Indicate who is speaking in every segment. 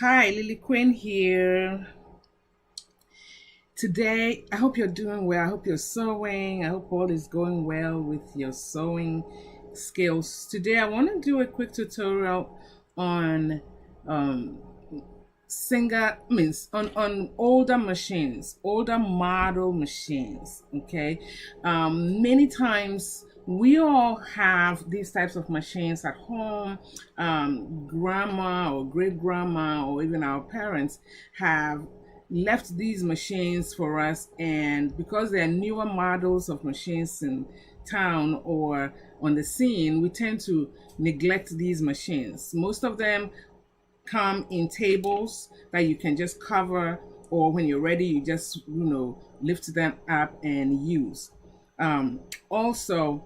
Speaker 1: Hi, Lily Quinn here. Today, I hope you're doing well. I hope you're sewing. I hope all is going well with your sewing skills. Today, I want to do a quick tutorial on um, on older machines, older model machines. Okay, many times we all have these types of machines at home. Grandma or great grandma or even our parents have left these machines for us, and because they're newer models of machines in town or on the scene, we tend to neglect these machines. Most of them come in tables that you can just cover, or when you're ready you just lift them up and use. Also,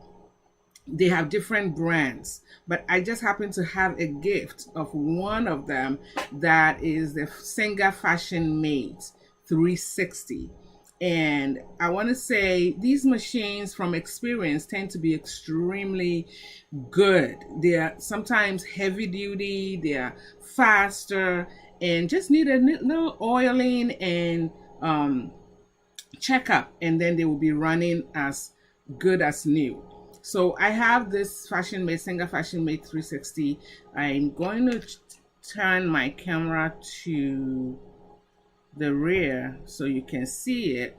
Speaker 1: they have different brands, but I just happen to have a gift of one of them that is the Senga Fashion Made 360. And I want to say these machines from experience tend to be extremely good. They are sometimes heavy duty, they are faster, and just need a little oiling and checkup, and then they will be running as good as new. So I have this Fashion Made Senga Fashion Made 360. I'm going to turn my camera to the rear so you can see it,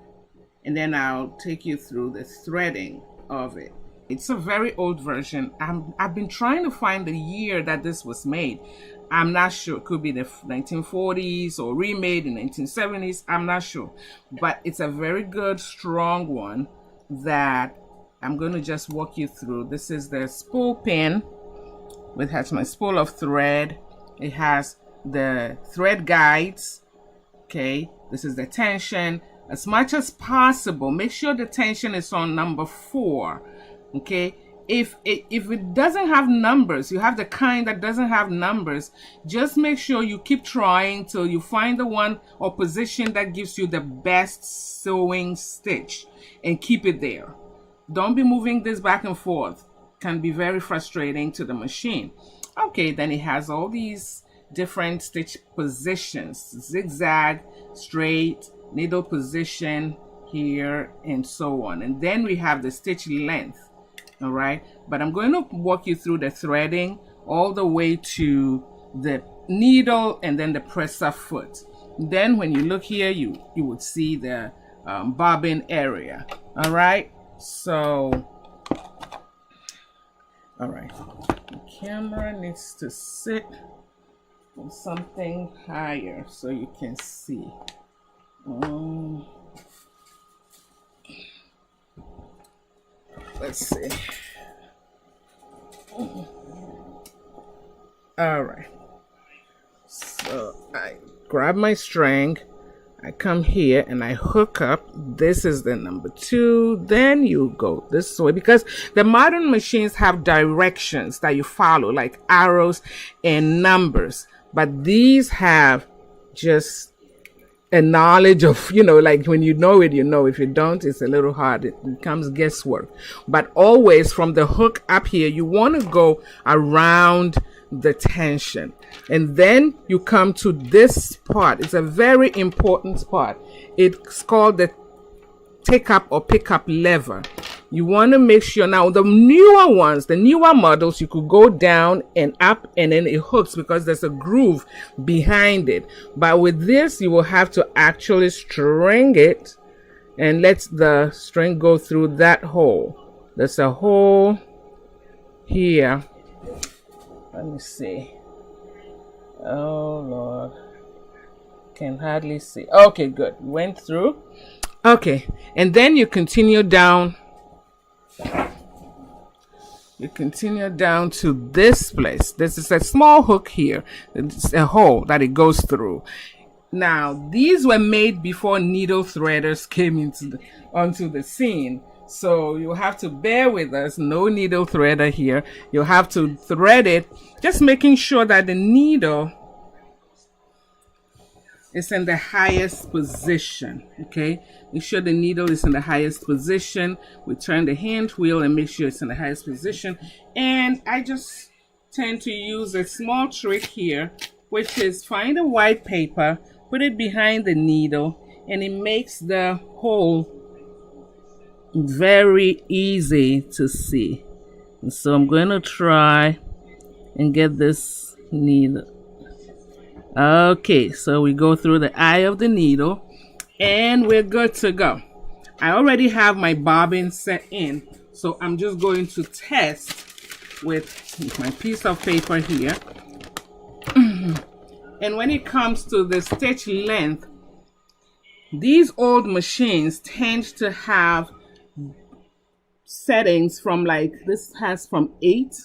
Speaker 1: and then I'll take you through the threading of it. It's a very old version. I've been trying to find the year that this was made. I'm not sure. It could be the 1940s or remade in 1970s. I'm not sure. But it's a very good, strong one that I'm going to just walk you through. This is the spool pin, which has my spool of thread. It has the thread guides. Okay, this is the tension. As much as possible, make sure the tension is on number 4. Okay, if it doesn't have numbers, you have the kind that doesn't have numbers, just make sure you keep trying till you find the one or position that gives you the best sewing stitch, and keep it there. Don't be moving this back and forth. Can be very frustrating to the machine. Okay, then it has all these different stitch positions: zigzag, straight, needle position here, and so on. And then we have the stitch length. All right, but I'm going to walk you through the threading all the way to the needle and then the presser foot. Then when you look here, you would see the bobbin area. All right, so all right, the camera needs to sit on something higher so you can see. Let's see. All right, so I grab my string, I come here and I hook up. This is the number 2. Then you go this way, because the modern machines have directions that you follow, like arrows and numbers, but these have just a knowledge of, like when you know it, you know. If you don't, it's a little hard. It becomes guesswork. But always from the hook up here, you want to go around the tension, and then you come to this part. It's a very important part. It's called the take up or pick up lever. You want to make sure. Now the newer ones, the newer models, you could go down and up and then it hooks because there's a groove behind it. But with this, you will have to actually string it and let the string go through that hole. There's a hole here. Let me see. Oh Lord, can hardly see. Okay, good. Went through. Okay, and then you continue down. You continue down to this place. This is a small hook here. It's a hole that it goes through. Now, these were made before needle threaders came onto the scene. So you have to bear with us. No needle threader here. You have to thread it, just making sure that the needle is in the highest position. Okay, make sure the needle is in the highest position. We turn the hand wheel and make sure it's in the highest position. And I just tend to use a small trick here which is find a white paper, put it behind the needle, and it makes the hole very easy to see. And so I'm going to try and get this needle. Okay, so we go through the eye of the needle and we're good to go. I already have my bobbin set in, so I'm just going to test with my piece of paper here. And when it comes to the stitch length, these old machines tend to have settings from, like, this has from 8,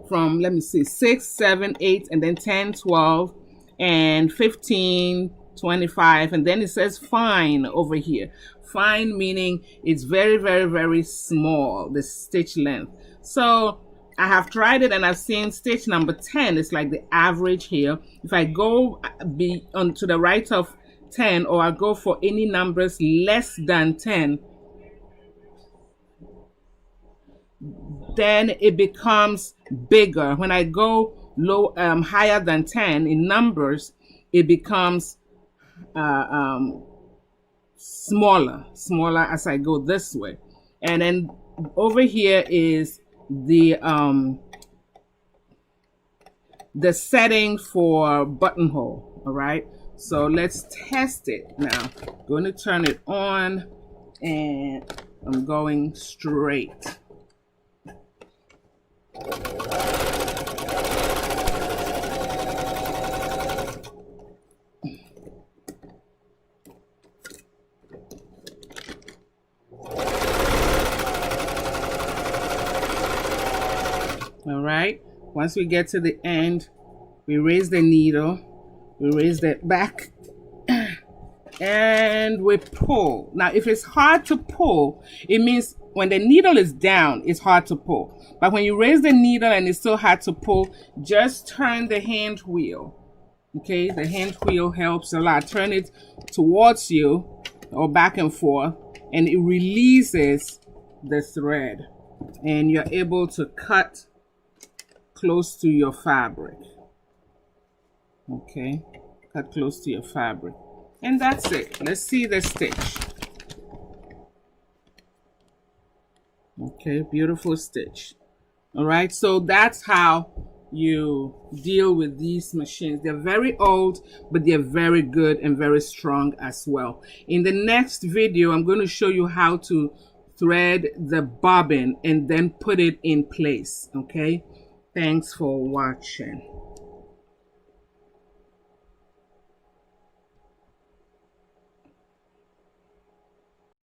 Speaker 1: from, let me see, 6, 7, 8, and then 10, 12, and 15, 25, and then it says fine over here. Fine meaning it's very, very, very small, the stitch length. So I have tried it and I've seen stitch number 10 is like the average here. If I go to the right of 10, or I go for any numbers less than 10, then it becomes bigger. When I go low, higher than 10 in numbers, it becomes smaller as I go this way. And then over here is the setting for buttonhole. All right, so let's test it now. I'm going to turn it on and I'm going straight. All right, once we get to the end, we raise the needle, we raise it back, and we pull. Now, if it's hard to pull, it means when the needle is down, it's hard to pull. But when you raise the needle and it's still hard to pull, just turn the hand wheel. Okay, the hand wheel helps a lot. Turn it towards you or back and forth, and it releases the thread, and you're able to cut close to your fabric. Okay, cut close to your fabric. And that's it. Let's see the stitch. Okay, beautiful stitch. All right, so that's how you deal with these machines. They're very old, but they're very good and very strong as well. In the next video, I'm going to show you how to thread the bobbin and then put it in place. Okay, thanks for watching.